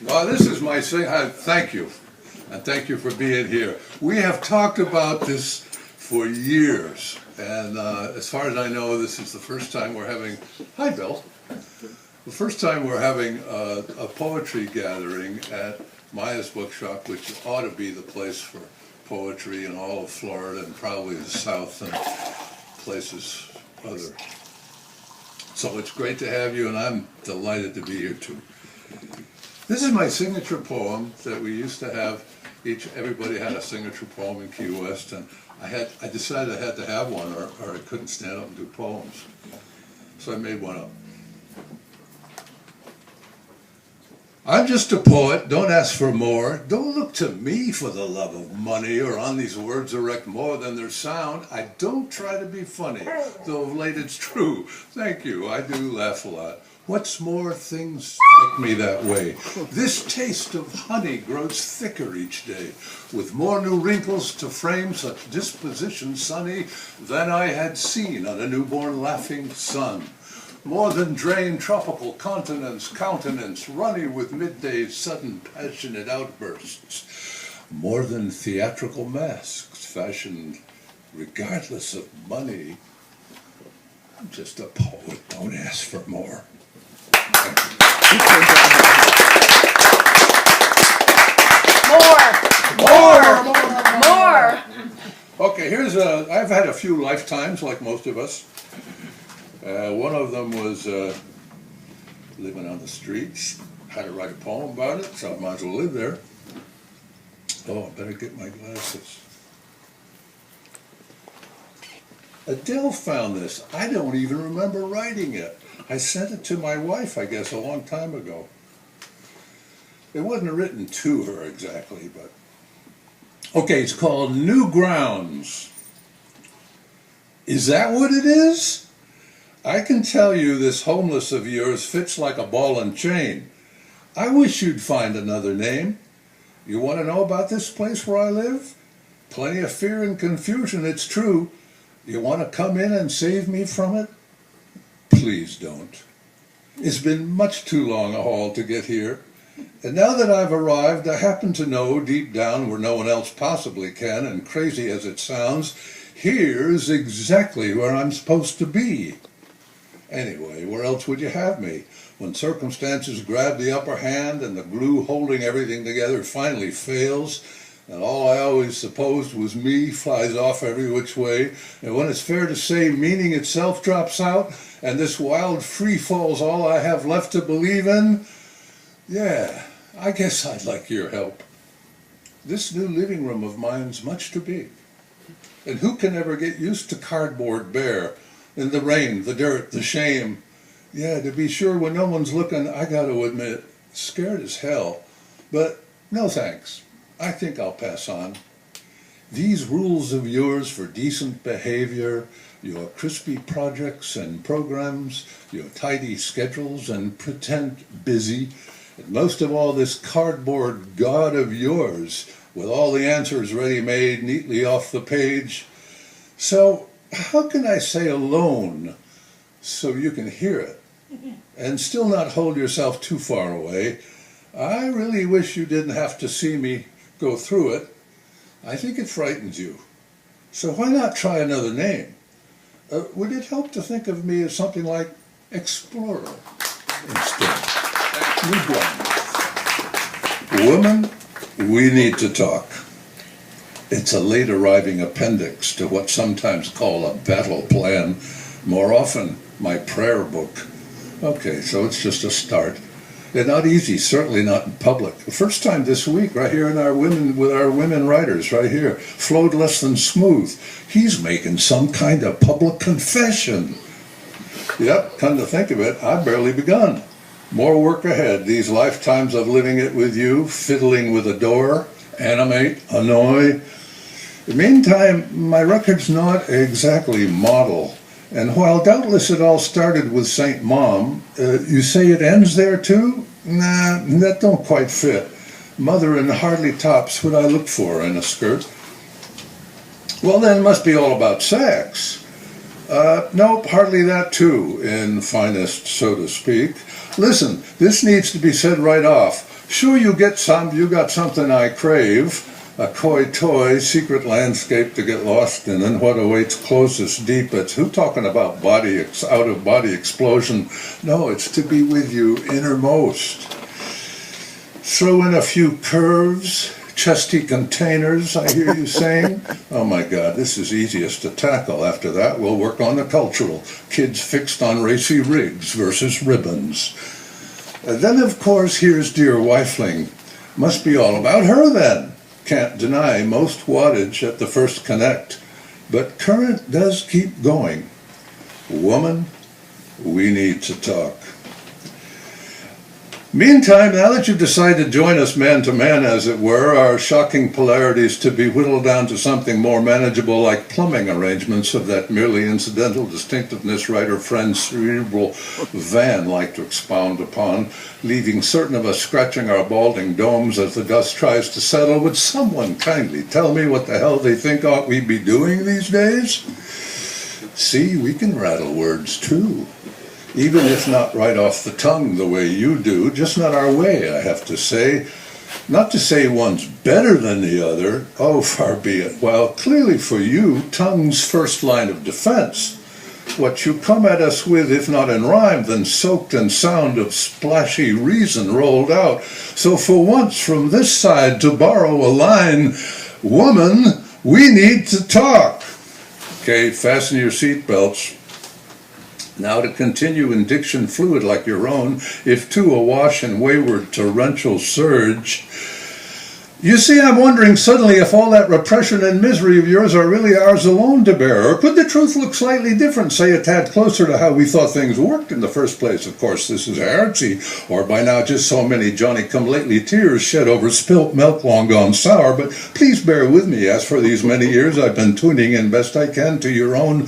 Well, this is my thing. Thank you. And thank you for being here. We have talked about this for years. And as far as I know, this is the first time we're having, hi Bill, the first time we're having a poetry gathering at Maya's Bookshop, which ought to be the place for poetry in all of Florida and probably the South and places other. So it's great to have you, and I'm delighted to be here too. This is my signature poem that we used to have. Everybody had a signature poem in Key West, and I decided I had to have one, or I couldn't stand up and do poems. So I made one up. I'm just a poet, don't ask for more. Don't look to me for the love of money, or on these words erect more than their sound. I don't try to be funny, though of late it's true. Thank you, I do laugh a lot. What's more, things strike me that way. This taste of honey grows thicker each day, with more new wrinkles to frame such disposition sunny than I had seen on a newborn laughing sun. More than drain tropical continents, countenance runny with midday's sudden passionate outbursts. More than theatrical masks fashioned regardless of money. I'm just a poet, don't ask for more. More. Okay, I've had a few lifetimes like most of us. One of them was living on the streets. Had to write a poem about it, so I might as well live there. Oh, I better get my glasses. Adele found this. I don't even remember writing it. I sent it to my wife, I guess, a long time ago. It wasn't written to her exactly, but... Okay, it's called New Grounds. Is that what it is? I can tell you this homeless of yours fits like a ball and chain. I wish you'd find another name. You want to know about this place where I live? Plenty of fear and confusion, it's true. You want to come in and save me from it? Please don't. It's been much too long a haul to get here. And now that I've arrived, I happen to know deep down where no one else possibly can, and crazy as it sounds, here's exactly where I'm supposed to be. Anyway, where else would you have me? When circumstances grab the upper hand and the glue holding everything together finally fails, and all I always supposed was me flies off every which way, and when it's fair to say meaning itself drops out, and this wild free fall's all I have left to believe in, yeah, I guess I'd like your help. This new living room of mine's much too big. And who can ever get used to cardboard bare? In the rain, the dirt, the shame. Yeah, to be sure, when no one's looking, I got to admit, scared as hell. But no thanks. I think I'll pass on. These rules of yours for decent behavior, your crispy projects and programs, your tidy schedules and pretend busy, and most of all this cardboard god of yours with all the answers ready-made neatly off the page. So, how can I say alone so you can hear it and still not hold yourself too far away? I really wish you didn't have to see me go through it. I think it frightens you. So why not try another name? Would it help to think of me as something like Explorer instead? New Ground. Women, we need to talk. It's a late arriving appendix to what sometimes call a battle plan, more often my prayer book. Okay, so it's just a start. And not easy, certainly not in public. The first time this week, right here with our women writers, right here, flowed less than smooth. He's making some kind of public confession. Yep, come to think of it, I've barely begun. More work ahead, these lifetimes of living it with you, fiddling with a door, animate, annoy. Meantime, my record's not exactly model. And while doubtless it all started with St. Mom, you say it ends there too? Nah, that don't quite fit. Mother in hardly tops what I look for in a skirt. Well, then it must be all about sex. Nope, hardly that too, in finest, so to speak. Listen, this needs to be said right off. Sure, you got something I crave, a coy toy, secret landscape to get lost in, and what awaits closest, deepest. Who talking about out-of-body explosion? No, it's to be with you innermost. Throw in a few curves, chesty containers, I hear you saying. Oh my God, this is easiest to tackle. After that, we'll work on the cultural. Kids fixed on racy rigs versus ribbons. Then, of course, here's dear wifling. Must be all about her then. Can't deny most wattage at the first connect. But current does keep going. Woman, we need to talk. Meantime, now that you've decided to join us man to man, as it were, our shocking polarities to be whittled down to something more manageable like plumbing arrangements of that merely incidental distinctiveness writer-friend cerebral Van like to expound upon, leaving certain of us scratching our balding domes as the dust tries to settle. Would someone kindly tell me what the hell they think ought we be doing these days? See, we can rattle words too. Even if not right off the tongue the way you do, just not our way, I have to say. Not to say one's better than the other, oh, far be it. While clearly for you, tongue's first line of defense. What you come at us with, if not in rhyme, then soaked in sound of splashy reason rolled out. So for once, from this side, to borrow a line, woman, we need to talk. Okay, fasten your seatbelts. Now to continue in diction fluid like your own, if too awash in wayward torrential surge. You see, I'm wondering suddenly if all that repression and misery of yours are really ours alone to bear, or could the truth look slightly different, say a tad closer to how we thought things worked in the first place? Of course, this is artsy, or by now just so many Johnny-come-lately tears shed over spilt milk long gone sour, but please bear with me, as for these many years I've been tuning in best I can to your own,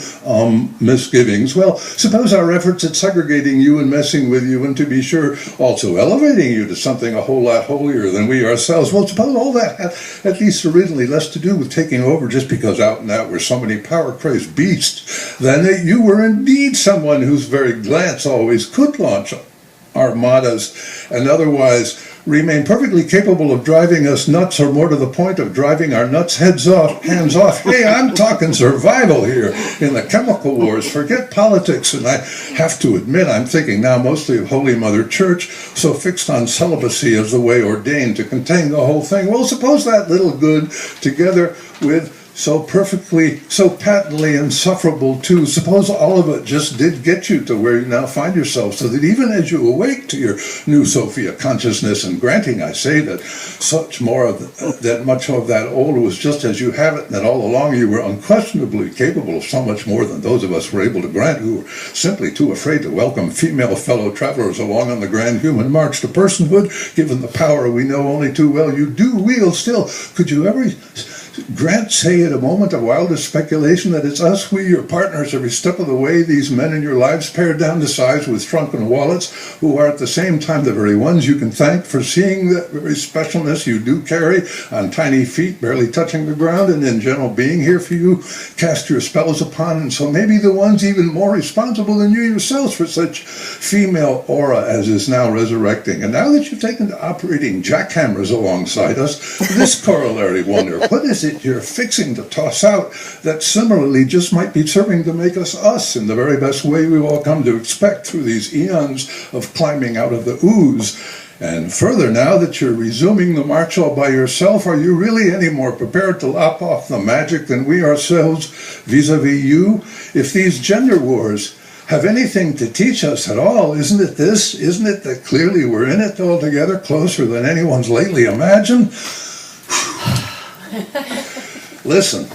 misgivings. Well, suppose our efforts at segregating you and messing with you, and to be sure, also elevating you to something a whole lot holier than we ourselves, well, suppose all that had at least originally less to do with taking over just because out and out were so many power-crazed beasts than that you were indeed someone whose very glance always could launch armadas and otherwise remain perfectly capable of driving us nuts, or more to the point of driving our nuts hands off. Hey, I'm talking survival here in the chemical wars. Forget politics, and I have to admit I'm thinking now mostly of Holy Mother Church, so fixed on celibacy as the way ordained to contain the whole thing. Well, suppose that little good, together with so perfectly, so patently insufferable too, suppose all of it just did get you to where you now find yourself, so that even as you awake to your new Sophia consciousness, and granting, I say, that such more of that much of that old was just as you have it, and that all along you were unquestionably capable of so much more than those of us were able to grant, who were simply too afraid to welcome female fellow travelers along on the grand human march to personhood, given the power we know only too well you do wield. Still, could you ever grant, say, at a moment of wildest speculation, that it's us, we, your partners, every step of the way, these men in your lives, pared down to size with shrunken wallets, who are at the same time the very ones you can thank for seeing that very specialness you do carry on tiny feet, barely touching the ground, and in general being here for you, cast your spells upon, and so maybe the ones even more responsible than you yourselves for such female aura as is now resurrecting. And now that you've taken to operating jackhammers alongside us, this corollary wonder, what is it you're fixing to toss out that similarly just might be serving to make us in the very best way we've all come to expect through these eons of climbing out of the ooze? And further, now that you're resuming the march all by yourself, are you really any more prepared to lop off the magic than we ourselves vis-a-vis you? If these gender wars have anything to teach us at all, isn't it this? Isn't it that clearly we're in it altogether closer than anyone's lately imagined? Listen,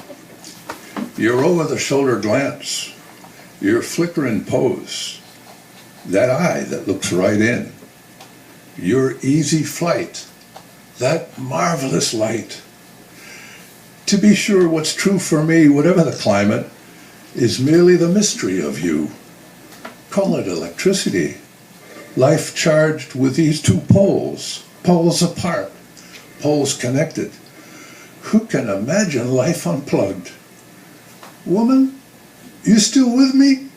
your over-the-shoulder glance, your flickering pose, that eye that looks right in, your easy flight, that marvelous light. To be sure, what's true for me, whatever the climate, is merely the mystery of you. Call it electricity, life charged with these two poles apart, poles connected. Who can imagine life unplugged? Woman, you still with me?